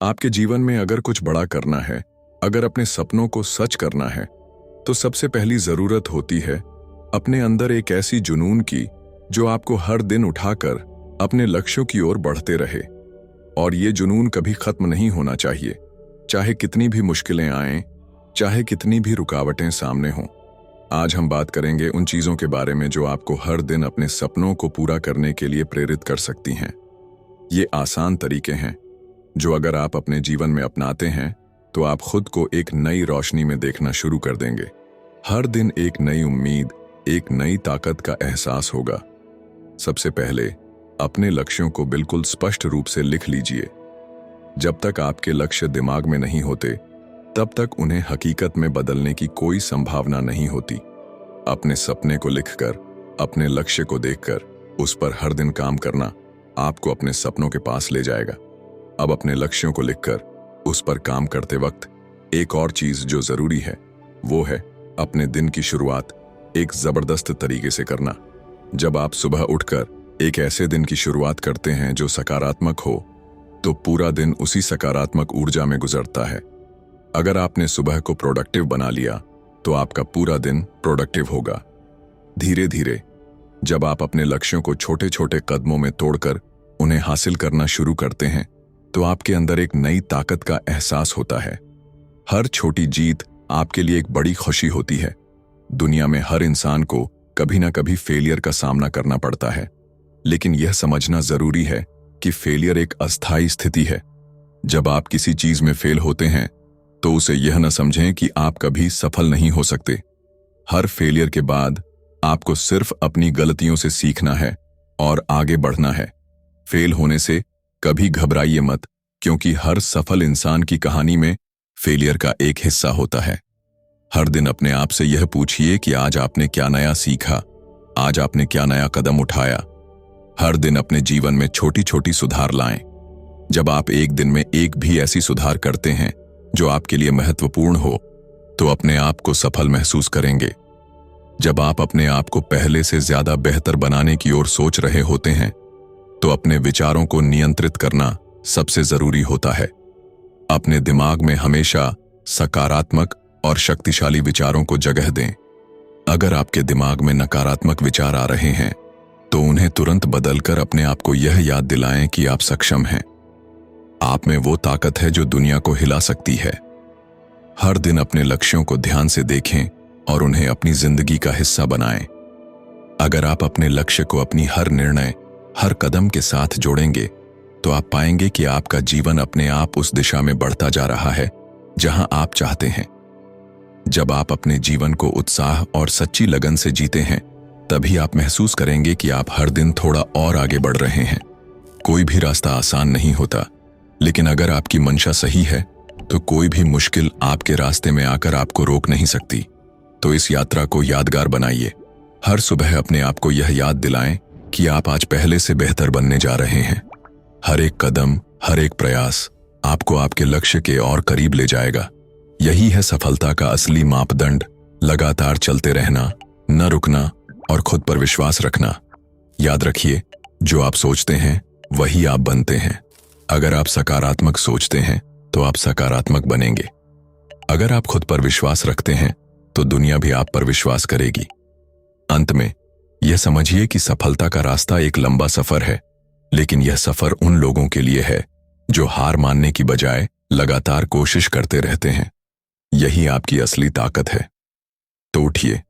आपके जीवन में अगर कुछ बड़ा करना है, अगर अपने सपनों को सच करना है, तो सबसे पहली जरूरत होती है अपने अंदर एक ऐसी जुनून की जो आपको हर दिन उठाकर अपने लक्ष्यों की ओर बढ़ते रहे। और ये जुनून कभी खत्म नहीं होना चाहिए, चाहे कितनी भी मुश्किलें आएं, चाहे कितनी भी रुकावटें सामने हों। आज हम बात करेंगे उन चीजों के बारे में जो आपको हर दिन अपने सपनों को पूरा करने के लिए प्रेरित कर सकती हैं। ये आसान तरीके हैं जो अगर आप अपने जीवन में अपनाते हैं तो आप खुद को एक नई रोशनी में देखना शुरू कर देंगे। हर दिन एक नई उम्मीद, एक नई ताकत का एहसास होगा। सबसे पहले अपने लक्ष्यों को बिल्कुल स्पष्ट रूप से लिख लीजिए। जब तक आपके लक्ष्य दिमाग में नहीं होते तब तक उन्हें हकीकत में बदलने की कोई संभावना नहीं होती। अपने सपने को लिखकर, अपने लक्ष्य को देखकर उस पर हर दिन काम करना आपको अपने सपनों के पास ले जाएगा। अब अपने लक्ष्यों को लिखकर उस पर काम करते वक्त एक और चीज जो जरूरी है वो है अपने दिन की शुरुआत एक जबरदस्त तरीके से करना। जब आप सुबह उठकर एक ऐसे दिन की शुरुआत करते हैं जो सकारात्मक हो, तो पूरा दिन उसी सकारात्मक ऊर्जा में गुजरता है। अगर आपने सुबह को प्रोडक्टिव बना लिया तो आपका पूरा दिन प्रोडक्टिव होगा। धीरे धीरे जब आप अपने लक्ष्यों को छोटे छोटे कदमों में तोड़कर उन्हें हासिल करना शुरू करते हैं तो आपके अंदर एक नई ताकत का एहसास होता है। हर छोटी जीत आपके लिए एक बड़ी खुशी होती है। दुनिया में हर इंसान को कभी ना कभी फेलियर का सामना करना पड़ता है, लेकिन यह समझना जरूरी है कि फेलियर एक अस्थायी स्थिति है। जब आप किसी चीज में फेल होते हैं तो उसे यह न समझें कि आप कभी सफल नहीं हो सकते। हर फेलियर के बाद आपको सिर्फ अपनी गलतियों से सीखना है और आगे बढ़ना है। फेल होने से कभी घबराइए मत, क्योंकि हर सफल इंसान की कहानी में फेलियर का एक हिस्सा होता है। हर दिन अपने आप से यह पूछिए कि आज आपने क्या नया सीखा, आज आपने क्या नया कदम उठाया। हर दिन अपने जीवन में छोटी छोटी सुधार लाएं। जब आप एक दिन में एक भी ऐसी सुधार करते हैं जो आपके लिए महत्वपूर्ण हो, तो अपने आप को सफल महसूस करेंगे। जब आप अपने आप को पहले से ज्यादा बेहतर बनाने की ओर सोच रहे होते हैं, तो अपने विचारों को नियंत्रित करना सबसे जरूरी होता है। अपने दिमाग में हमेशा सकारात्मक और शक्तिशाली विचारों को जगह दें। अगर आपके दिमाग में नकारात्मक विचार आ रहे हैं तो उन्हें तुरंत बदलकर अपने आप को यह याद दिलाएं कि आप सक्षम हैं। आप में वो ताकत है जो दुनिया को हिला सकती है। हर दिन अपने लक्ष्यों को ध्यान से देखें और उन्हें अपनी जिंदगी का हिस्सा बनाएं। अगर आप अपने लक्ष्य को अपनी हर निर्णय, हर कदम के साथ जोड़ेंगे तो आप पाएंगे कि आपका जीवन अपने आप उस दिशा में बढ़ता जा रहा है जहां आप चाहते हैं। जब आप अपने जीवन को उत्साह और सच्ची लगन से जीते हैं, तभी आप महसूस करेंगे कि आप हर दिन थोड़ा और आगे बढ़ रहे हैं। कोई भी रास्ता आसान नहीं होता, लेकिन अगर आपकी मंशा सही है तो कोई भी मुश्किल आपके रास्ते में आकर आपको रोक नहीं सकती। तो इस यात्रा को यादगार बनाइए। हर सुबह अपने आप को यह याद दिलाएं कि आप आज पहले से बेहतर बनने जा रहे हैं। हर एक कदम, हर एक प्रयास आपको आपके लक्ष्य के और करीब ले जाएगा। यही है सफलता का असली मापदंड। लगातार चलते रहना, न रुकना और खुद पर विश्वास रखना। याद रखिए, जो आप सोचते हैं वही आप बनते हैं। अगर आप सकारात्मक सोचते हैं तो आप सकारात्मक बनेंगे। अगर आप खुद पर विश्वास रखते हैं तो दुनिया भी आप पर विश्वास करेगी। अंत में यह समझिए कि सफलता का रास्ता एक लंबा सफर है, लेकिन यह सफर उन लोगों के लिए है जो हार मानने की बजाय लगातार कोशिश करते रहते हैं। यही आपकी असली ताकत है। तो उठिए,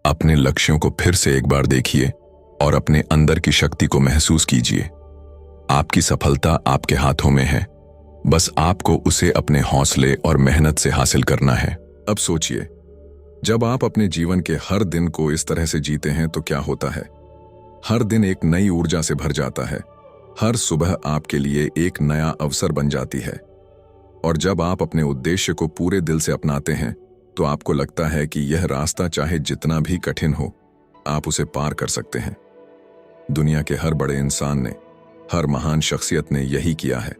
अपने लक्ष्यों को फिर से एक बार देखिए और अपने अंदर की शक्ति को महसूस कीजिए। आपकी सफलता आपके हाथों में है, बस आपको उसे अपने हौसले और मेहनत से हासिल करना है। अब सोचिए, जब आप अपने जीवन के हर दिन को इस तरह से जीते हैं तो क्या होता है। हर दिन एक नई ऊर्जा से भर जाता है। हर सुबह आपके लिए एक नया अवसर बन जाती है। और जब आप अपने उद्देश्य को पूरे दिल से अपनाते हैं तो आपको लगता है कि यह रास्ता चाहे जितना भी कठिन हो, आप उसे पार कर सकते हैं। दुनिया के हर बड़े इंसान ने, हर महान शख्सियत ने यही किया है।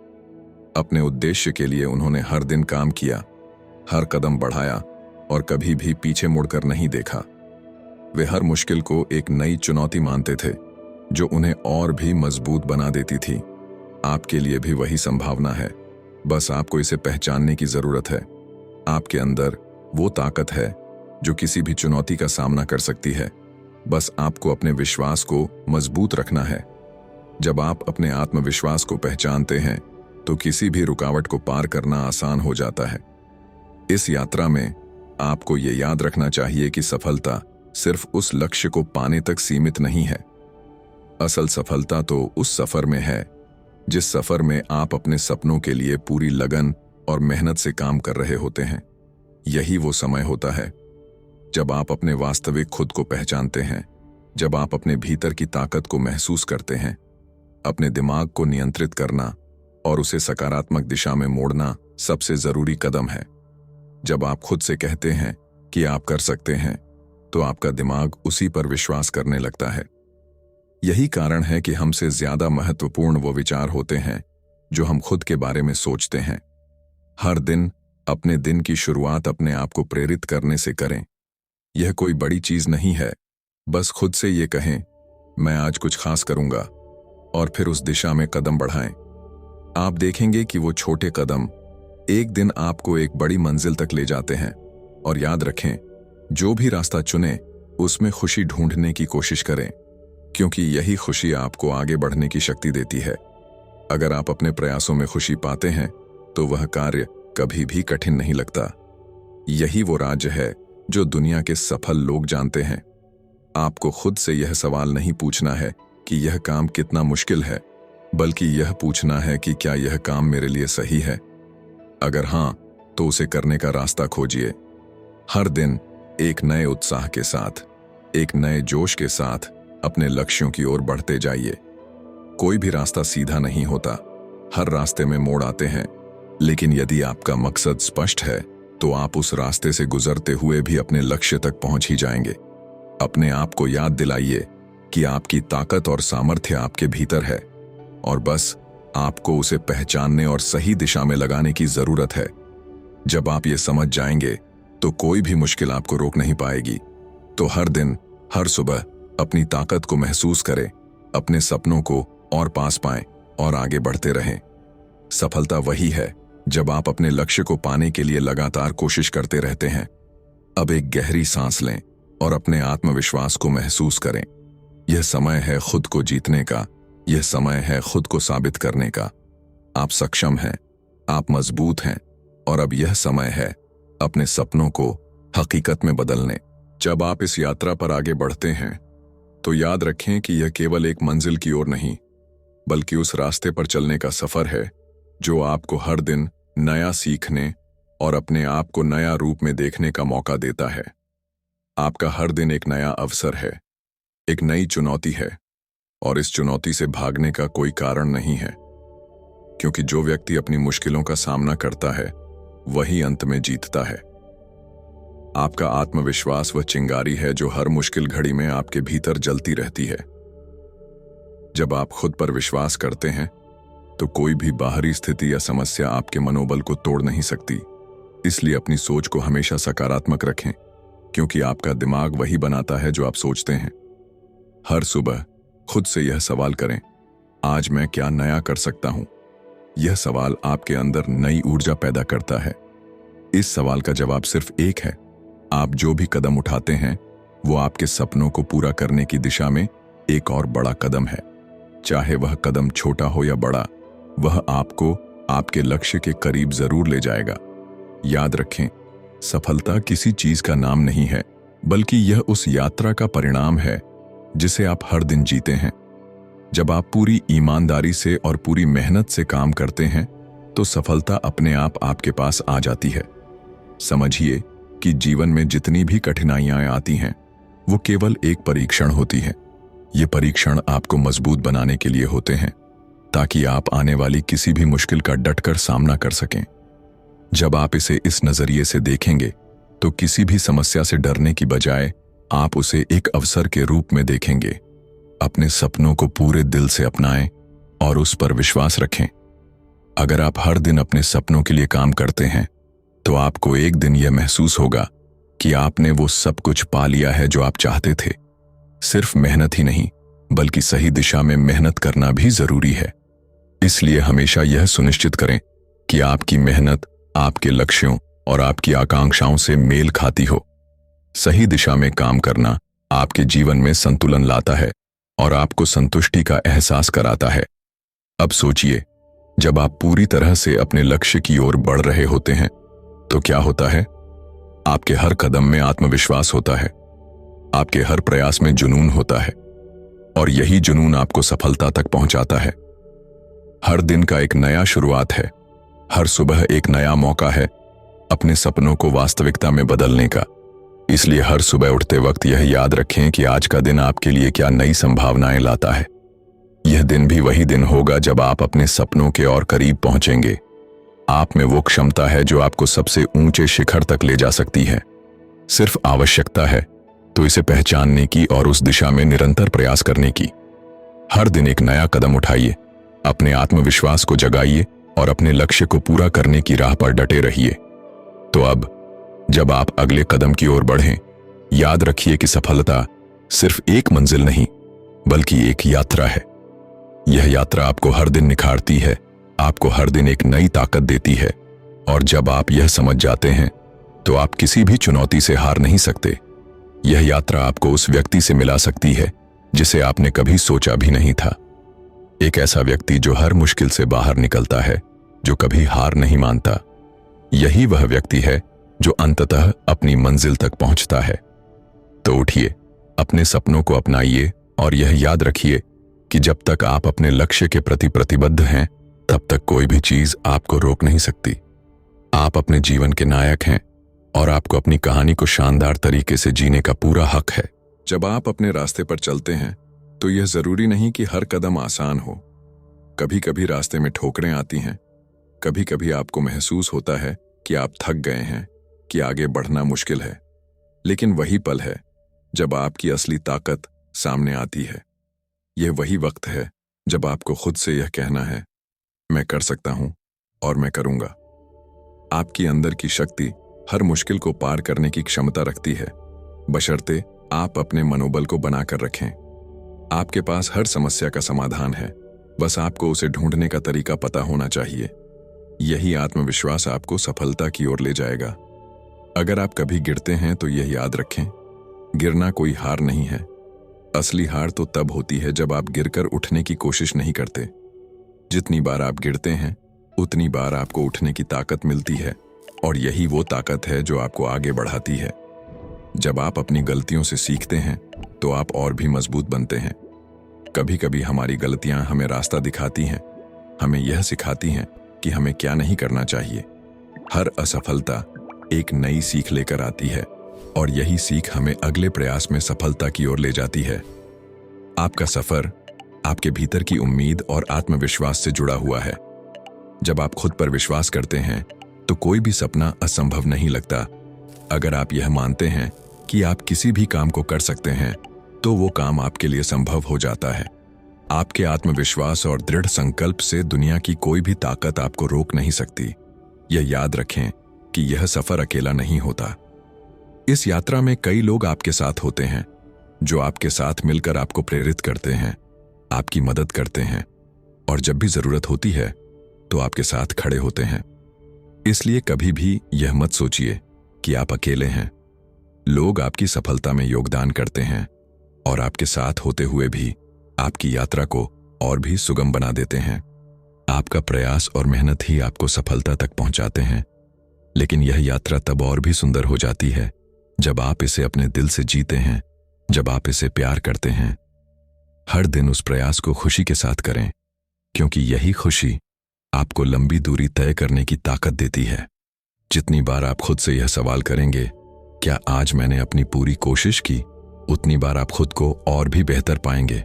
अपने उद्देश्य के लिए उन्होंने हर दिन काम किया, हर कदम बढ़ाया और कभी भी पीछे मुड़कर नहीं देखा। वे हर मुश्किल को एक नई चुनौती मानते थे जो उन्हें और भी मजबूत बना देती थी। आपके लिए भी वही संभावना है। बस आपको इसे पहचानने की जरूरत है। आपके अंदर वो ताकत है जो किसी भी चुनौती का सामना कर सकती है। बस आपको अपने विश्वास को मजबूत रखना है। जब आप अपने आत्मविश्वास को पहचानते हैं तो किसी भी रुकावट को पार करना आसान हो जाता है। इस यात्रा में आपको ये याद रखना चाहिए कि सफलता सिर्फ उस लक्ष्य को पाने तक सीमित नहीं है। असल सफलता तो उस सफर में है जिस सफर में आप अपने सपनों के लिए पूरी लगन और मेहनत से काम कर रहे होते हैं। यही वो समय होता है जब आप अपने वास्तविक खुद को पहचानते हैं, जब आप अपने भीतर की ताकत को महसूस करते हैं। अपने दिमाग को नियंत्रित करना और उसे सकारात्मक दिशा में मोड़ना सबसे जरूरी कदम है। जब आप खुद से कहते हैं कि आप कर सकते हैं, तो आपका दिमाग उसी पर विश्वास करने लगता है। यही कारण है कि हमसे ज्यादा महत्वपूर्ण वो विचार होते हैं जो हम खुद के बारे में सोचते हैं। हर दिन अपने दिन की शुरुआत अपने आप को प्रेरित करने से करें। यह कोई बड़ी चीज नहीं है, बस खुद से ये कहें, मैं आज कुछ खास करूंगा, और फिर उस दिशा में कदम बढ़ाएं। आप देखेंगे कि वो छोटे कदम एक दिन आपको एक बड़ी मंजिल तक ले जाते हैं। और याद रखें, जो भी रास्ता चुने उसमें खुशी ढूंढने की कोशिश करें, क्योंकि यही खुशी आपको आगे बढ़ने की शक्ति देती है। अगर आप अपने प्रयासों में खुशी पाते हैं तो वह कार्य कभी भी कठिन नहीं लगता। यही वो राज है जो दुनिया के सफल लोग जानते हैं। आपको खुद से यह सवाल नहीं पूछना है कि यह काम कितना मुश्किल है, बल्कि यह पूछना है कि क्या यह काम मेरे लिए सही है। अगर हां, तो उसे करने का रास्ता खोजिए। हर दिन एक नए उत्साह के साथ, एक नए जोश के साथ अपने लक्ष्यों की ओर बढ़ते जाइए। कोई भी रास्ता सीधा नहीं होता, हर रास्ते में मोड़ आते हैं, लेकिन यदि आपका मकसद स्पष्ट है तो आप उस रास्ते से गुजरते हुए भी अपने लक्ष्य तक पहुंच ही जाएंगे। अपने आप को याद दिलाइए कि आपकी ताकत और सामर्थ्य आपके भीतर है, और बस आपको उसे पहचानने और सही दिशा में लगाने की जरूरत है। जब आप ये समझ जाएंगे तो कोई भी मुश्किल आपको रोक नहीं पाएगी। तो हर दिन, हर सुबह अपनी ताकत को महसूस करें, अपने सपनों को और पास पाएं और आगे बढ़ते रहें। सफलता वही है जब आप अपने लक्ष्य को पाने के लिए लगातार कोशिश करते रहते हैं। अब एक गहरी सांस लें और अपने आत्मविश्वास को महसूस करें। यह समय है खुद को जीतने का, यह समय है खुद को साबित करने का। आप सक्षम हैं, आप मजबूत हैं, और अब यह समय है अपने सपनों को हकीकत में बदलने। जब आप इस यात्रा पर आगे बढ़ते हैं तो याद रखें कि यह केवल एक मंजिल की ओर नहीं, बल्कि उस रास्ते पर चलने का सफर है जो आपको हर दिन नया सीखने और अपने आप को नया रूप में देखने का मौका देता है। आपका हर दिन एक नया अवसर है, एक नई चुनौती है, और इस चुनौती से भागने का कोई कारण नहीं है, क्योंकि जो व्यक्ति अपनी मुश्किलों का सामना करता है वही अंत में जीतता है। आपका आत्मविश्वास वह चिंगारी है जो हर मुश्किल घड़ी में आपके भीतर जलती रहती है। जब आप खुद पर विश्वास करते हैं तो कोई भी बाहरी स्थिति या समस्या आपके मनोबल को तोड़ नहीं सकती। इसलिए अपनी सोच को हमेशा सकारात्मक रखें, क्योंकि आपका दिमाग वही बनाता है जो आप सोचते हैं। हर सुबह खुद से यह सवाल करें, आज मैं क्या नया कर सकता हूं? यह सवाल आपके अंदर नई ऊर्जा पैदा करता है। इस सवाल का जवाब सिर्फ एक है, आप जो भी कदम उठाते हैं वो आपके सपनों को पूरा करने की दिशा में एक और बड़ा कदम है। चाहे वह कदम छोटा हो या बड़ा, वह आपको आपके लक्ष्य के करीब जरूर ले जाएगा। याद रखें, सफलता किसी चीज का नाम नहीं है, बल्कि यह उस यात्रा का परिणाम है जिसे आप हर दिन जीते हैं। जब आप पूरी ईमानदारी से और पूरी मेहनत से काम करते हैं तो सफलता अपने आप आपके पास आ जाती है। समझिए कि जीवन में जितनी भी कठिनाइयां आती हैं वो केवल एक परीक्षण होती है। ये परीक्षण आपको मजबूत बनाने के लिए होते हैं, ताकि आप आने वाली किसी भी मुश्किल का डटकर सामना कर सकें। जब आप इसे इस नजरिए से देखेंगे तो किसी भी समस्या से डरने की बजाय आप उसे एक अवसर के रूप में देखेंगे। अपने सपनों को पूरे दिल से अपनाएं और उस पर विश्वास रखें। अगर आप हर दिन अपने सपनों के लिए काम करते हैं तो आपको एक दिन यह महसूस होगा कि आपने वो सब कुछ पा लिया है जो आप चाहते थे। सिर्फ मेहनत ही नहीं, बल्कि सही दिशा में मेहनत करना भी जरूरी है। इसलिए हमेशा यह सुनिश्चित करें कि आपकी मेहनत आपके लक्ष्यों और आपकी आकांक्षाओं से मेल खाती हो। सही दिशा में काम करना आपके जीवन में संतुलन लाता है और आपको संतुष्टि का एहसास कराता है। अब सोचिए, जब आप पूरी तरह से अपने लक्ष्य की ओर बढ़ रहे होते हैं तो क्या होता है? आपके हर कदम में आत्मविश्वास होता है, आपके हर प्रयास में जुनून होता है और यही जुनून आपको सफलता तक पहुंचाता है। हर दिन का एक नया शुरुआत है, हर सुबह एक नया मौका है अपने सपनों को वास्तविकता में बदलने का। इसलिए हर सुबह उठते वक्त यह याद रखें कि आज का दिन आपके लिए क्या नई संभावनाएं लाता है। यह दिन भी वही दिन होगा जब आप अपने सपनों के और करीब पहुंचेंगे। आप में वो क्षमता है जो आपको सबसे ऊंचे शिखर तक ले जा सकती है। सिर्फ आवश्यकता है तो इसे पहचानने की और उस दिशा में निरंतर प्रयास करने की। हर दिन एक नया कदम उठाइए, अपने आत्मविश्वास को जगाइए और अपने लक्ष्य को पूरा करने की राह पर डटे रहिए। तो अब जब आप अगले कदम की ओर बढ़ें, याद रखिए कि सफलता सिर्फ एक मंजिल नहीं बल्कि एक यात्रा है। यह यात्रा आपको हर दिन निखारती है, आपको हर दिन एक नई ताकत देती है और जब आप यह समझ जाते हैं तो आप किसी भी चुनौती से हार नहीं सकते। यह यात्रा आपको उस व्यक्ति से मिला सकती है जिसे आपने कभी सोचा भी नहीं था। एक ऐसा व्यक्ति जो हर मुश्किल से बाहर निकलता है, जो कभी हार नहीं मानता। यही वह व्यक्ति है जो अंततः अपनी मंजिल तक पहुंचता है। तो उठिए, अपने सपनों को अपनाइए और यह याद रखिए कि जब तक आप अपने लक्ष्य के प्रति प्रतिबद्ध हैं, तब तक कोई भी चीज आपको रोक नहीं सकती। आप अपने जीवन के नायक हैं और आपको अपनी कहानी को शानदार तरीके से जीने का पूरा हक है। जब आप अपने रास्ते पर चलते हैं तो यह जरूरी नहीं कि हर कदम आसान हो। कभी कभी रास्ते में ठोकरें आती हैं, कभी कभी आपको महसूस होता है कि आप थक गए हैं, कि आगे बढ़ना मुश्किल है। लेकिन वही पल है जब आपकी असली ताकत सामने आती है। यह वही वक्त है जब आपको खुद से यह कहना है, मैं कर सकता हूं और मैं करूंगा। आपकी अंदर की शक्ति हर मुश्किल को पार करने की क्षमता रखती है, बशर्ते आप अपने मनोबल को बनाकर रखें। आपके पास हर समस्या का समाधान है, बस आपको उसे ढूंढने का तरीका पता होना चाहिए। यही आत्मविश्वास आपको सफलता की ओर ले जाएगा। अगर आप कभी गिरते हैं तो यह याद रखें, गिरना कोई हार नहीं है। असली हार तो तब होती है जब आप गिरकर उठने की कोशिश नहीं करते। जितनी बार आप गिरते हैं उतनी बार आपको उठने की ताकत मिलती है और यही वो ताकत है जो आपको आगे बढ़ाती है। जब आप अपनी गलतियों से सीखते हैं तो आप और भी मजबूत बनते हैं। कभी कभी हमारी गलतियां हमें रास्ता दिखाती हैं, हमें यह सिखाती हैं कि हमें क्या नहीं करना चाहिए। हर असफलता एक नई सीख लेकर आती है और यही सीख हमें अगले प्रयास में सफलता की ओर ले जाती है। आपका सफर आपके भीतर की उम्मीद और आत्मविश्वास से जुड़ा हुआ है। जब आप खुद पर विश्वास करते हैं तो कोई भी सपना असंभव नहीं लगता। अगर आप यह मानते हैं कि आप किसी भी काम को कर सकते हैं तो वो काम आपके लिए संभव हो जाता है। आपके आत्मविश्वास और दृढ़ संकल्प से दुनिया की कोई भी ताकत आपको रोक नहीं सकती। यह याद रखें कि यह सफर अकेला नहीं होता। इस यात्रा में कई लोग आपके साथ होते हैं जो आपके साथ मिलकर आपको प्रेरित करते हैं, आपकी मदद करते हैं और जब भी जरूरत होती है तो आपके साथ खड़े होते हैं। इसलिए कभी भी यह मत सोचिए कि आप अकेले हैं। लोग आपकी सफलता में योगदान करते हैं और आपके साथ होते हुए भी आपकी यात्रा को और भी सुगम बना देते हैं। आपका प्रयास और मेहनत ही आपको सफलता तक पहुंचाते हैं, लेकिन यह यात्रा तब और भी सुंदर हो जाती है जब आप इसे अपने दिल से जीते हैं, जब आप इसे प्यार करते हैं। हर दिन उस प्रयास को खुशी के साथ करें, क्योंकि यही खुशी आपको लंबी दूरी तय करने की ताकत देती है। जितनी बार आप खुद से यह सवाल करेंगे, क्या आज मैंने अपनी पूरी कोशिश की, उतनी बार आप खुद को और भी बेहतर पाएंगे।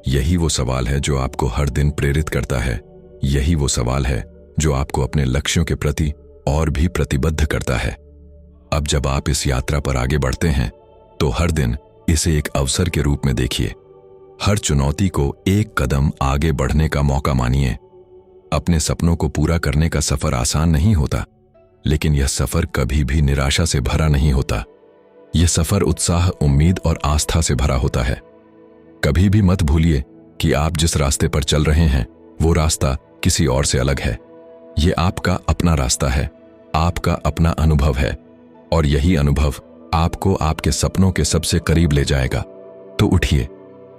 यही वो सवाल है जो आपको हर दिन प्रेरित करता है। यही वो सवाल है जो आपको अपने लक्ष्यों के प्रति और भी प्रतिबद्ध करता है। अब जब आप इस यात्रा पर आगे बढ़ते हैं तो हर दिन इसे एक अवसर के रूप में देखिए। हर चुनौती को एक कदम आगे बढ़ने का मौका मानिए। अपने सपनों को पूरा करने का सफर आसान नहीं होता, लेकिन यह सफर कभी भी निराशा से भरा नहीं होता। यह सफर उत्साह, उम्मीद और आस्था से भरा होता है। कभी भी मत भूलिए कि आप जिस रास्ते पर चल रहे हैं वो रास्ता किसी और से अलग है। ये आपका अपना रास्ता है, आपका अपना अनुभव है, और यही अनुभव आपको आपके सपनों के सबसे करीब ले जाएगा। तो उठिए,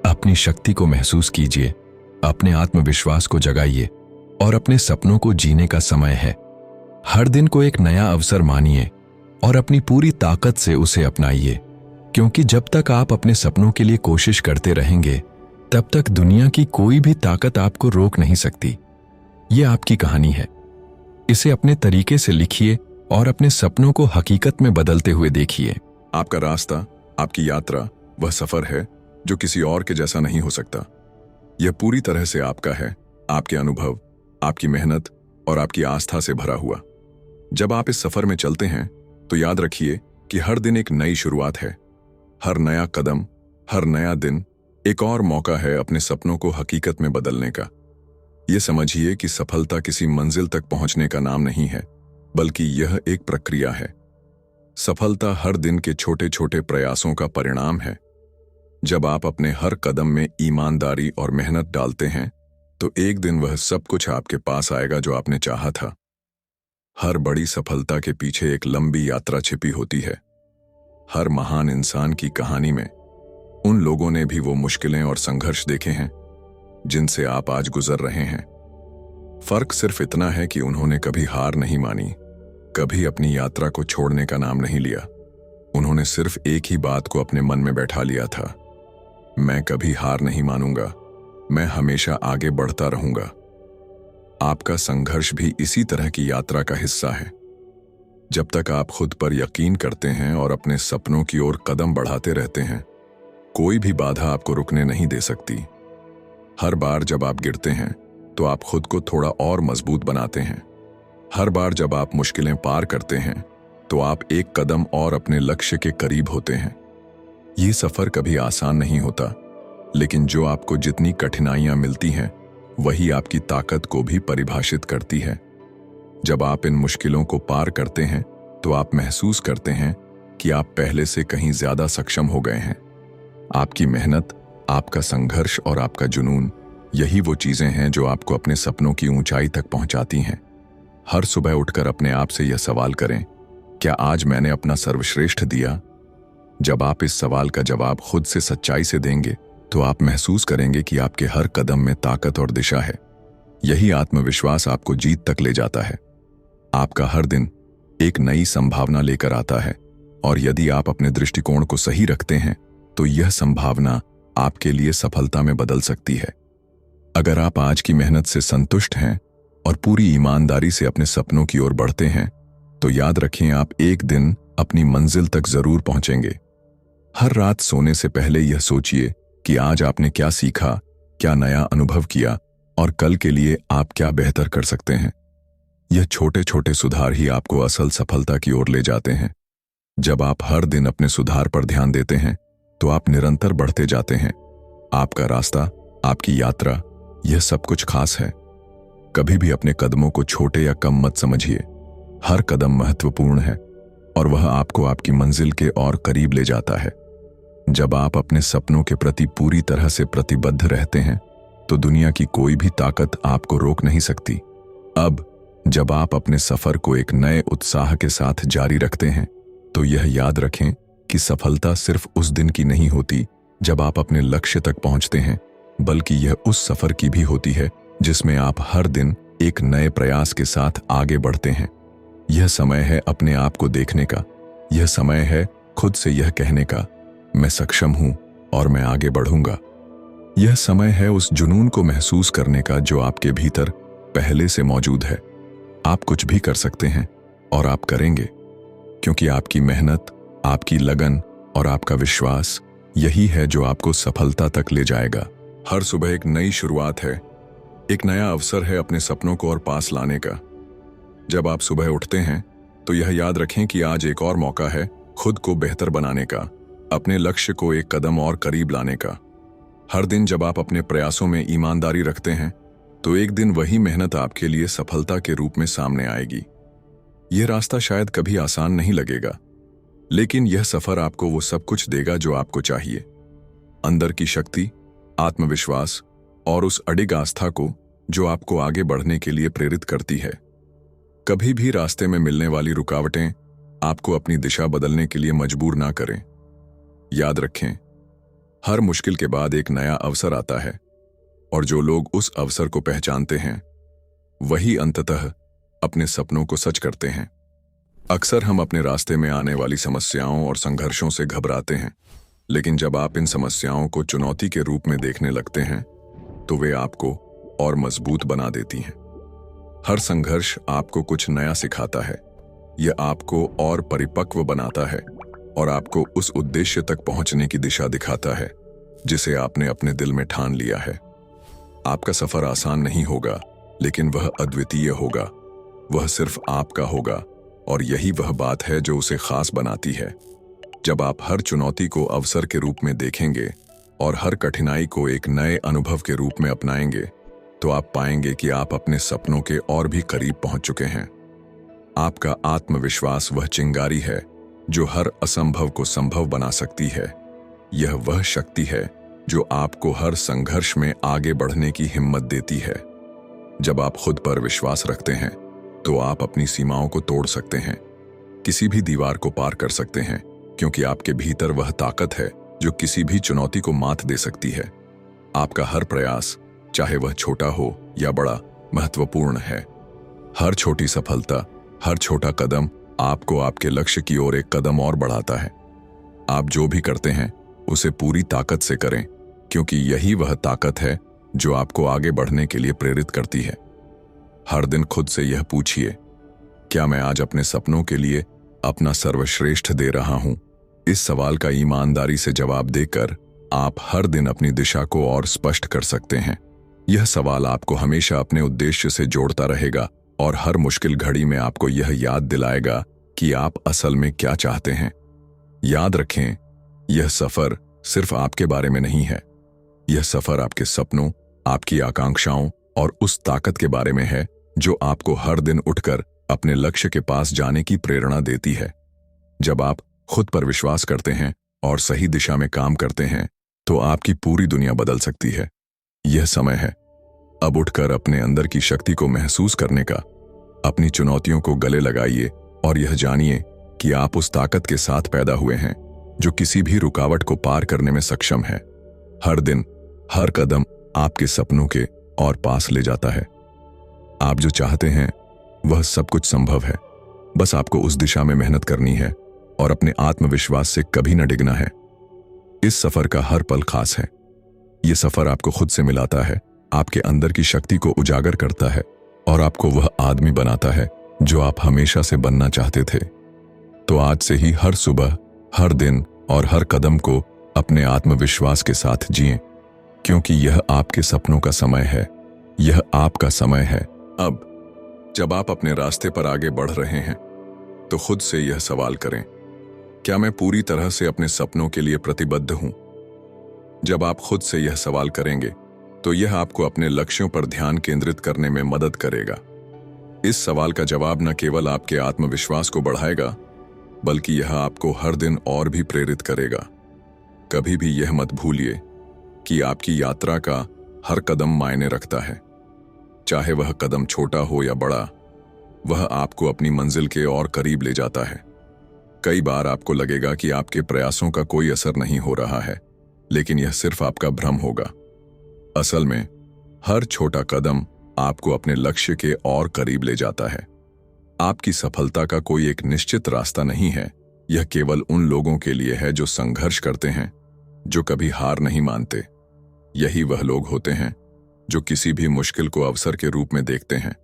अपनी शक्ति को महसूस कीजिए, अपने आत्मविश्वास को जगाइए और अपने सपनों को जीने का समय है। हर दिन को एक नया अवसर मानिए और अपनी पूरी ताकत से उसे अपनाइए, क्योंकि जब तक आप अपने सपनों के लिए कोशिश करते रहेंगे, तब तक दुनिया की कोई भी ताकत आपको रोक नहीं सकती। ये आपकी कहानी है। इसे अपने तरीके से लिखिए और अपने सपनों को हकीकत में बदलते हुए देखिए। आपका रास्ता, आपकी यात्रा, वह सफर है जो किसी और के जैसा नहीं हो सकता। यह पूरी तरह से आपका है, आपके अनुभव, आपकी मेहनत और आपकी आस्था से भरा हुआ। जब आप इस सफर में चलते हैं तो याद रखिए कि हर दिन एक नई शुरुआत है। हर नया कदम, हर नया दिन एक और मौका है अपने सपनों को हकीकत में बदलने का। ये समझिए कि सफलता किसी मंजिल तक पहुंचने का नाम नहीं है, बल्कि यह एक प्रक्रिया है। सफलता हर दिन के छोटे छोटे प्रयासों का परिणाम है। जब आप अपने हर कदम में ईमानदारी और मेहनत डालते हैं, तो एक दिन वह सब कुछ आपके पास आएगा जो आपने चाहा था। हर बड़ी सफलता के पीछे एक लंबी यात्रा छिपी होती है। हर महान इंसान की कहानी में उन लोगों ने भी वो मुश्किलें और संघर्ष देखे हैं जिनसे आप आज गुजर रहे हैं। फर्क सिर्फ इतना है कि उन्होंने कभी हार नहीं मानी, कभी अपनी यात्रा को छोड़ने का नाम नहीं लिया। उन्होंने सिर्फ एक ही बात को अपने मन में बैठा लिया था, मैं कभी हार नहीं मानूंगा, मैं हमेशा आगे बढ़ता रहूंगा। आपका संघर्ष भी इसी तरह की यात्रा का हिस्सा है। जब तक आप खुद पर यकीन करते हैं और अपने सपनों की ओर कदम बढ़ाते रहते हैं, कोई भी बाधा आपको रुकने नहीं दे सकती। हर बार जब आप गिरते हैं तो आप खुद को थोड़ा और मजबूत बनाते हैं। हर बार जब आप मुश्किलें पार करते हैं तो आप एक कदम और अपने लक्ष्य के करीब होते हैं। ये सफर कभी आसान नहीं होता, लेकिन जो आपको जितनी कठिनाइयां मिलती हैं, वही आपकी ताकत को भी परिभाषित करती है। जब आप इन मुश्किलों को पार करते हैं तो आप महसूस करते हैं कि आप पहले से कहीं ज्यादा सक्षम हो गए हैं। आपकी मेहनत, आपका संघर्ष और आपका जुनून, यही वो चीजें हैं जो आपको अपने सपनों की ऊंचाई तक पहुंचाती हैं। हर सुबह उठकर अपने आप से यह सवाल करें, क्या आज मैंने अपना सर्वश्रेष्ठ दिया? जब आप इस सवाल का जवाब खुद से सच्चाई से देंगे तो आप महसूस करेंगे कि आपके हर कदम में ताकत और दिशा है। यही आत्मविश्वास आपको जीत तक ले जाता है। आपका हर दिन एक नई संभावना लेकर आता है, और यदि आप अपने दृष्टिकोण को सही रखते हैं तो यह संभावना आपके लिए सफलता में बदल सकती है। अगर आप आज की मेहनत से संतुष्ट हैं और पूरी ईमानदारी से अपने सपनों की ओर बढ़ते हैं, तो याद रखें आप एक दिन अपनी मंजिल तक जरूर पहुंचेंगे। हर रात सोने से पहले यह सोचिए कि आज आपने क्या सीखा, क्या नया अनुभव किया और कल के लिए आप क्या बेहतर कर सकते हैं। यह छोटे छोटे सुधार ही आपको असल सफलता की ओर ले जाते हैं। जब आप हर दिन अपने सुधार पर ध्यान देते हैं तो आप निरंतर बढ़ते जाते हैं। आपका रास्ता, आपकी यात्रा, यह सब कुछ खास है। कभी भी अपने कदमों को छोटे या कम मत समझिए। हर कदम महत्वपूर्ण है और वह आपको आपकी मंजिल के और करीब ले जाता है। जब आप अपने सपनों के प्रति पूरी तरह से प्रतिबद्ध रहते हैं तो दुनिया की कोई भी ताकत आपको रोक नहीं सकती। अब जब आप अपने सफर को एक नए उत्साह के साथ जारी रखते हैं, तो यह याद रखें कि सफलता सिर्फ उस दिन की नहीं होती जब आप अपने लक्ष्य तक पहुंचते हैं, बल्कि यह उस सफर की भी होती है जिसमें आप हर दिन एक नए प्रयास के साथ आगे बढ़ते हैं। यह समय है अपने आप को देखने का। यह समय है खुद से यह कहने का, मैं सक्षम हूं और मैं आगे बढ़ूंगा। यह समय है उस जुनून को महसूस करने का जो आपके भीतर पहले से मौजूद है। आप कुछ भी कर सकते हैं और आप करेंगे, क्योंकि आपकी मेहनत, आपकी लगन और आपका विश्वास यही है जो आपको सफलता तक ले जाएगा। हर सुबह एक नई शुरुआत है, एक नया अवसर है अपने सपनों को और पास लाने का। जब आप सुबह उठते हैं तो यह याद रखें कि आज एक और मौका है खुद को बेहतर बनाने का, अपने लक्ष्य को एक कदम और करीब लाने का। हर दिन जब आप अपने प्रयासों में ईमानदारी रखते हैं तो एक दिन वही मेहनत आपके लिए सफलता के रूप में सामने आएगी। यह रास्ता शायद कभी आसान नहीं लगेगा, लेकिन यह सफर आपको वो सब कुछ देगा जो आपको चाहिए। अंदर की शक्ति, आत्मविश्वास और उस अडिग आस्था को जो आपको आगे बढ़ने के लिए प्रेरित करती है। कभी भी रास्ते में मिलने वाली रुकावटें आपको अपनी दिशा बदलने के लिए मजबूर ना करें। याद रखें, हर मुश्किल के बाद एक नया अवसर आता है, और जो लोग उस अवसर को पहचानते हैं वही अंततः अपने सपनों को सच करते हैं। अक्सर हम अपने रास्ते में आने वाली समस्याओं और संघर्षों से घबराते हैं, लेकिन जब आप इन समस्याओं को चुनौती के रूप में देखने लगते हैं तो वे आपको और मजबूत बना देती हैं। हर संघर्ष आपको कुछ नया सिखाता है, यह आपको और परिपक्व बनाता है और आपको उस उद्देश्य तक पहुंचने की दिशा दिखाता है जिसे आपने अपने दिल में ठान लिया है। आपका सफर आसान नहीं होगा, लेकिन वह अद्वितीय होगा। वह सिर्फ आपका होगा, और यही वह बात है जो उसे खास बनाती है। जब आप हर चुनौती को अवसर के रूप में देखेंगे और हर कठिनाई को एक नए अनुभव के रूप में अपनाएंगे, तो आप पाएंगे कि आप अपने सपनों के और भी करीब पहुंच चुके हैं। आपका आत्मविश्वास वह चिंगारी है जो हर असंभव को संभव बना सकती है। यह वह शक्ति है जो आपको हर संघर्ष में आगे बढ़ने की हिम्मत देती है। जब आप खुद पर विश्वास रखते हैं तो आप अपनी सीमाओं को तोड़ सकते हैं, किसी भी दीवार को पार कर सकते हैं, क्योंकि आपके भीतर वह ताकत है जो किसी भी चुनौती को मात दे सकती है। आपका हर प्रयास, चाहे वह छोटा हो या बड़ा, महत्वपूर्ण है। हर छोटी सफलता, हर छोटा कदम आपको आपके लक्ष्य की ओर एक कदम और बढ़ाता है। आप जो भी करते हैं उसे पूरी ताकत से करें, क्योंकि यही वह ताकत है जो आपको आगे बढ़ने के लिए प्रेरित करती है। हर दिन खुद से यह पूछिए, क्या मैं आज अपने सपनों के लिए अपना सर्वश्रेष्ठ दे रहा हूं? इस सवाल का ईमानदारी से जवाब देकर आप हर दिन अपनी दिशा को और स्पष्ट कर सकते हैं। यह सवाल आपको हमेशा अपने उद्देश्य से जोड़ता रहेगा और हर मुश्किल घड़ी में आपको यह याद दिलाएगा कि आप असल में क्या चाहते हैं। याद रखें, यह सफर सिर्फ आपके बारे में नहीं है। यह सफर आपके सपनों, आपकी आकांक्षाओं और उस ताकत के बारे में है जो आपको हर दिन उठकर अपने लक्ष्य के पास जाने की प्रेरणा देती है। जब आप खुद पर विश्वास करते हैं और सही दिशा में काम करते हैं, तो आपकी पूरी दुनिया बदल सकती है। यह समय है अब उठकर अपने अंदर की शक्ति को महसूस करने का। अपनी चुनौतियों को गले लगाइए और यह जानिए कि आप उस ताकत के साथ पैदा हुए हैं जो किसी भी रुकावट को पार करने में सक्षम है। हर दिन, हर कदम आपके सपनों के और पास ले जाता है। आप जो चाहते हैं वह सब कुछ संभव है। बस आपको उस दिशा में मेहनत करनी है और अपने आत्मविश्वास से कभी न डिगना है। इस सफर का हर पल खास है। यह सफर आपको खुद से मिलाता है, आपके अंदर की शक्ति को उजागर करता है और आपको वह आदमी बनाता है जो आप हमेशा से बनना चाहते थे। तो आज से ही हर सुबह, हर दिन और हर कदम को अपने आत्मविश्वास के साथ जिएं, क्योंकि यह आपके सपनों का समय है। यह आपका समय है। अब जब आप अपने रास्ते पर आगे बढ़ रहे हैं तो खुद से यह सवाल करें, क्या मैं पूरी तरह से अपने सपनों के लिए प्रतिबद्ध हूं? जब आप खुद से यह सवाल करेंगे तो यह आपको अपने लक्ष्यों पर ध्यान केंद्रित करने में मदद करेगा। इस सवाल का जवाब न केवल आपके आत्मविश्वास को बढ़ाएगा, बल्कि यह आपको हर दिन और भी प्रेरित करेगा। कभी भी यह मत भूलिए कि आपकी यात्रा का हर कदम मायने रखता है। चाहे वह कदम छोटा हो या बड़ा, वह आपको अपनी मंजिल के और करीब ले जाता है। कई बार आपको लगेगा कि आपके प्रयासों का कोई असर नहीं हो रहा है, लेकिन यह सिर्फ आपका भ्रम होगा। असल में हर छोटा कदम आपको अपने लक्ष्य के और करीब ले जाता है। आपकी सफलता का कोई एक निश्चित रास्ता नहीं है। यह केवल उन लोगों के लिए है जो संघर्ष करते हैं, जो कभी हार नहीं मानते। यही वह लोग होते हैं जो किसी भी मुश्किल को अवसर के रूप में देखते हैं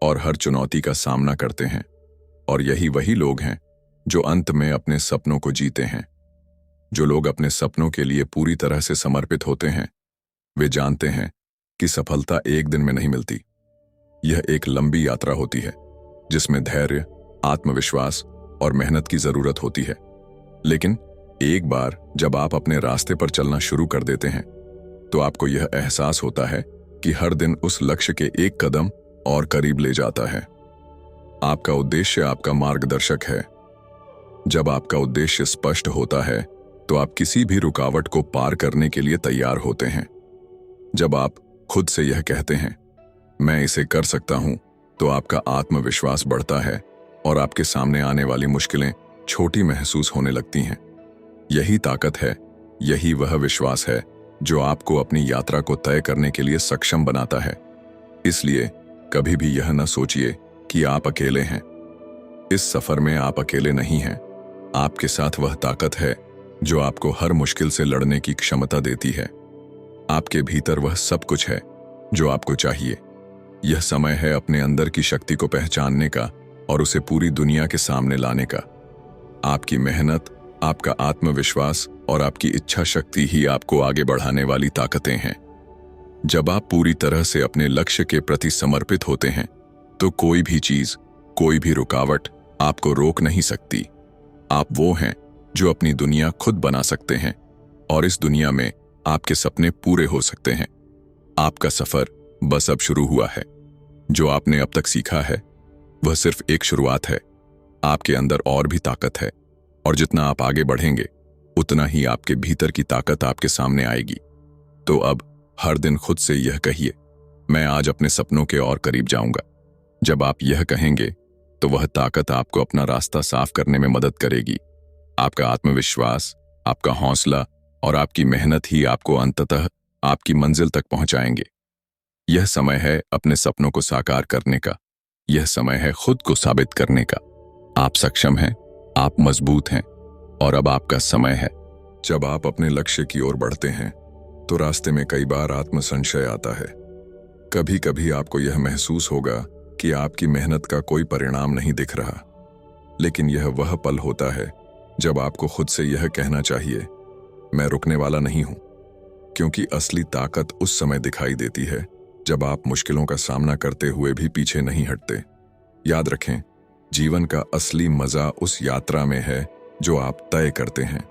और हर चुनौती का सामना करते हैं। और यही वही लोग हैं जो अंत में अपने सपनों को जीते हैं। जो लोग अपने सपनों के लिए पूरी तरह से समर्पित होते हैं, वे जानते हैं कि सफलता एक दिन में नहीं मिलती। यह एक लंबी यात्रा होती है जिसमें धैर्य, आत्मविश्वास और मेहनत की जरूरत होती है। लेकिन एक बार जब आप अपने रास्ते पर चलना शुरू कर देते हैं, तो आपको यह एहसास होता है कि हर दिन उस लक्ष्य के एक कदम और करीब ले जाता है। आपका उद्देश्य आपका मार्गदर्शक है। जब आपका उद्देश्य स्पष्ट होता है, तो आप किसी भी रुकावट को पार करने के लिए तैयार होते हैं। जब आप खुद से यह कहते हैं, मैं इसे कर सकता हूं, तो आपका आत्मविश्वास बढ़ता है और आपके सामने आने वाली मुश्किलें छोटी महसूस होने लगती हैं। यही ताकत है, यही वह विश्वास है जो आपको अपनी यात्रा को तय करने के लिए सक्षम बनाता है। इसलिए कभी भी यह न सोचिए कि आप अकेले हैं। इस सफर में आप अकेले नहीं हैं। आपके साथ वह ताकत है जो आपको हर मुश्किल से लड़ने की क्षमता देती है। आपके भीतर वह सब कुछ है जो आपको चाहिए। यह समय है अपने अंदर की शक्ति को पहचानने का और उसे पूरी दुनिया के सामने लाने का। आपकी मेहनत, आपका आत्मविश्वास और आपकी इच्छा शक्ति ही आपको आगे बढ़ाने वाली ताकतें हैं। जब आप पूरी तरह से अपने लक्ष्य के प्रति समर्पित होते हैं तो कोई भी चीज, कोई भी रुकावट आपको रोक नहीं सकती। आप वो हैं जो अपनी दुनिया खुद बना सकते हैं और इस दुनिया में आपके सपने पूरे हो सकते हैं। आपका सफर बस अब शुरू हुआ है। जो आपने अब तक सीखा है वह सिर्फ एक शुरुआत है। आपके अंदर और भी ताकत है और जितना आप आगे बढ़ेंगे उतना ही आपके भीतर की ताकत आपके सामने आएगी। तो अब हर दिन खुद से यह कहिए, मैं आज अपने सपनों के और करीब जाऊंगा। जब आप यह कहेंगे तो वह ताकत आपको अपना रास्ता साफ करने में मदद करेगी। आपका आत्मविश्वास, आपका हौसला और आपकी मेहनत ही आपको अंततः आपकी मंजिल तक पहुंचाएंगे। यह समय है अपने सपनों को साकार करने का। यह समय है खुद को साबित करने का। आप सक्षम हैं, आप मजबूत हैं और अब आपका समय है। जब आप अपने लक्ष्य की ओर बढ़ते हैं तो रास्ते में कई बार आत्मसंशय आता है। कभी कभी आपको यह महसूस होगा कि आपकी मेहनत का कोई परिणाम नहीं दिख रहा। लेकिन यह वह पल होता है जब आपको खुद से यह कहना चाहिए, मैं रुकने वाला नहीं हूं। क्योंकि असली ताकत उस समय दिखाई देती है जब आप मुश्किलों का सामना करते हुए भी पीछे नहीं हटते। याद रखें, जीवन का असली मजा उस यात्रा में है जो आप तय करते हैं।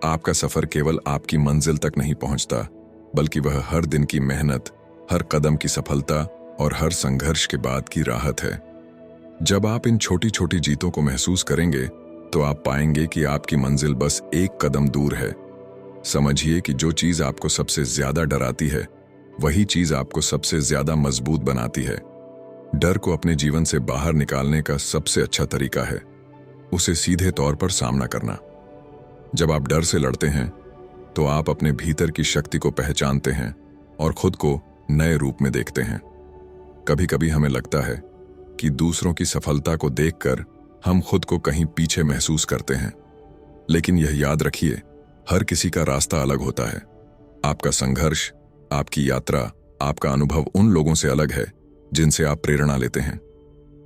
आपका सफर केवल आपकी मंजिल तक नहीं पहुंचता, बल्कि वह हर दिन की मेहनत, हर कदम की सफलता और हर संघर्ष के बाद की राहत है। जब आप इन छोटी छोटी जीतों को महसूस करेंगे तो आप पाएंगे कि आपकी मंजिल बस एक कदम दूर है। समझिए कि जो चीज आपको सबसे ज्यादा डराती है वही चीज आपको सबसे ज्यादा मजबूत बनाती है। डर को अपने जीवन से बाहर निकालने का सबसे अच्छा तरीका है उसे सीधे तौर पर सामना करना। जब आप डर से लड़ते हैं तो आप अपने भीतर की शक्ति को पहचानते हैं और खुद को नए रूप में देखते हैं। कभी कभी हमें लगता है कि दूसरों की सफलता को देखकर हम खुद को कहीं पीछे महसूस करते हैं। लेकिन यह याद रखिए, हर किसी का रास्ता अलग होता है। आपका संघर्ष, आपकी यात्रा, आपका अनुभव उन लोगों से अलग है जिनसे आप प्रेरणा लेते हैं।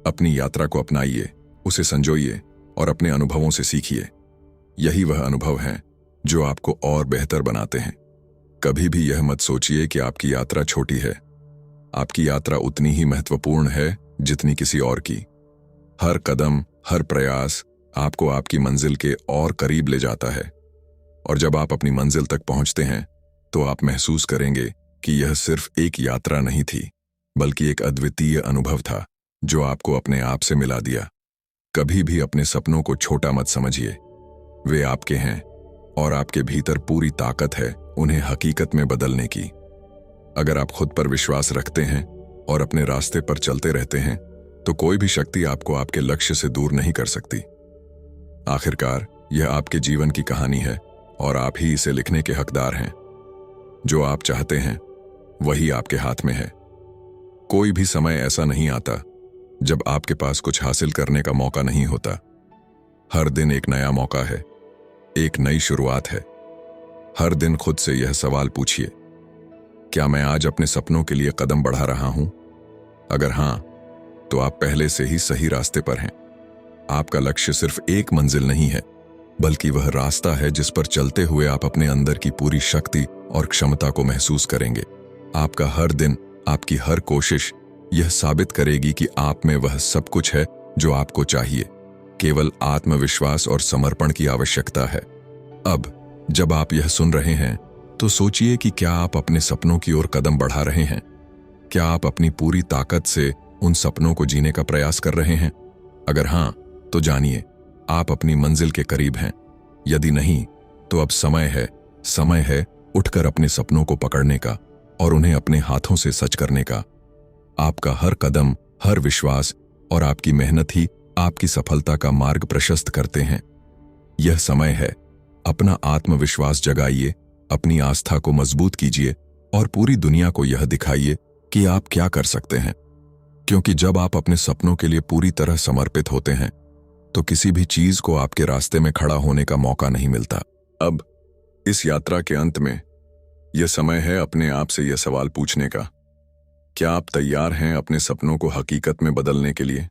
अपनी यात्रा को अपनाइए, उसे संजोइए और अपने अनुभवों से सीखिए। यही वह अनुभव हैं जो आपको और बेहतर बनाते हैं। कभी भी यह मत सोचिए कि आपकी यात्रा छोटी है। आपकी यात्रा उतनी ही महत्वपूर्ण है जितनी किसी और की। हर कदम, हर प्रयास आपको आपकी मंजिल के और करीब ले जाता है। और जब आप अपनी मंजिल तक पहुंचते हैं तो आप महसूस करेंगे कि यह सिर्फ एक यात्रा नहीं थी, बल्कि एक अद्वितीय अनुभव था जो आपको अपने आप से मिला दिया। कभी भी अपने सपनों को छोटा मत समझिए। वे आपके हैं और आपके भीतर पूरी ताकत है उन्हें हकीकत में बदलने की। अगर आप खुद पर विश्वास रखते हैं और अपने रास्ते पर चलते रहते हैं तो कोई भी शक्ति आपको आपके लक्ष्य से दूर नहीं कर सकती। आखिरकार यह आपके जीवन की कहानी है और आप ही इसे लिखने के हकदार हैं। जो आप चाहते हैं वही आपके हाथ में है। कोई भी समय ऐसा नहीं आता जब आपके पास कुछ हासिल करने का मौका नहीं होता। हर दिन एक नया मौका है, एक नई शुरुआत है। हर दिन खुद से यह सवाल पूछिए, क्या मैं आज अपने सपनों के लिए कदम बढ़ा रहा हूं? अगर हां, तो आप पहले से ही सही रास्ते पर हैं। आपका लक्ष्य सिर्फ एक मंजिल नहीं है, बल्कि वह रास्ता है जिस पर चलते हुए आप अपने अंदर की पूरी शक्ति और क्षमता को महसूस करेंगे। आपका हर दिन, आपकी हर कोशिश यह साबित करेगी कि आप में वह सब कुछ है जो आपको चाहिए। केवल आत्मविश्वास और समर्पण की आवश्यकता है। अब जब आप यह सुन रहे हैं तो सोचिए कि क्या आप अपने सपनों की ओर कदम बढ़ा रहे हैं? क्या आप अपनी पूरी ताकत से उन सपनों को जीने का प्रयास कर रहे हैं? अगर हां, तो जानिए आप अपनी मंजिल के करीब हैं। यदि नहीं, तो अब समय है उठकर अपने सपनों को पकड़ने का और उन्हें अपने हाथों से सच करने का। आपका हर कदम, हर विश्वास और आपकी मेहनत ही आपकी सफलता का मार्ग प्रशस्त करते हैं। यह समय है, अपना आत्मविश्वास जगाइए, अपनी आस्था को मजबूत कीजिए और पूरी दुनिया को यह दिखाइए कि आप क्या कर सकते हैं। क्योंकि जब आप अपने सपनों के लिए पूरी तरह समर्पित होते हैं तो किसी भी चीज को आपके रास्ते में खड़ा होने का मौका नहीं मिलता। अब इस यात्रा के अंत में यह समय है अपने आप से यह सवाल पूछने का, क्या आप तैयार हैं अपने सपनों को हकीकत में बदलने के लिए?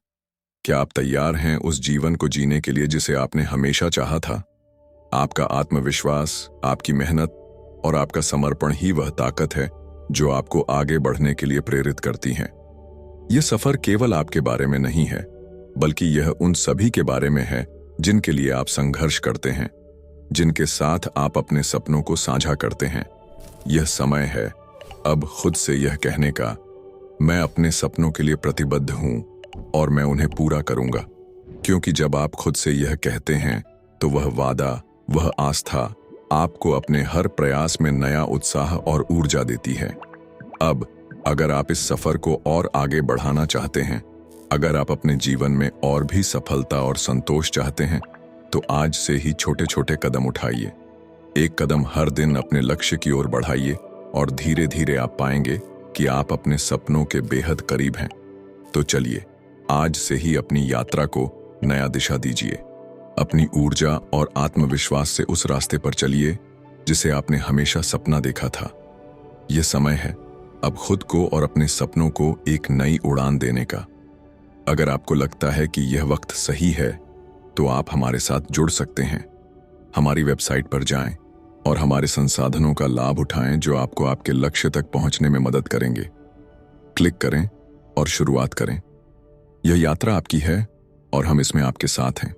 क्या आप तैयार हैं उस जीवन को जीने के लिए जिसे आपने हमेशा चाहा था? आपका आत्मविश्वास, आपकी मेहनत और आपका समर्पण ही वह ताकत है जो आपको आगे बढ़ने के लिए प्रेरित करती है। यह सफर केवल आपके बारे में नहीं है, बल्कि यह उन सभी के बारे में है जिनके लिए आप संघर्ष करते हैं, जिनके साथ आप अपने सपनों को साझा करते हैं। यह समय है अब खुद से यह कहने का, मैं अपने सपनों के लिए प्रतिबद्ध हूं और मैं उन्हें पूरा करूंगा। क्योंकि जब आप खुद से यह कहते हैं तो वह वादा, वह आस्था आपको अपने हर प्रयास में नया उत्साह और ऊर्जा देती है। अब अगर आप इस सफर को और आगे बढ़ाना चाहते हैं, अगर आप अपने जीवन में और भी सफलता और संतोष चाहते हैं, तो आज से ही छोटे छोटे कदम उठाइए। एक कदम हर दिन अपने लक्ष्य की ओर बढ़ाइए और धीरे धीरे आप पाएंगे कि आप अपने सपनों के बेहद करीब हैं। तो चलिए आज से ही अपनी यात्रा को नया दिशा दीजिए। अपनी ऊर्जा और आत्मविश्वास से उस रास्ते पर चलिए जिसे आपने हमेशा सपना देखा था। यह समय है अब खुद को और अपने सपनों को एक नई उड़ान देने का। अगर आपको लगता है कि यह वक्त सही है तो आप हमारे साथ जुड़ सकते हैं। हमारी वेबसाइट पर जाएं और हमारे संसाधनों का लाभ उठाएं जो आपको आपके लक्ष्य तक पहुंचने में मदद करेंगे। क्लिक करें और शुरुआत करें। यह यात्रा आपकी है और हम इसमें आपके साथ हैं।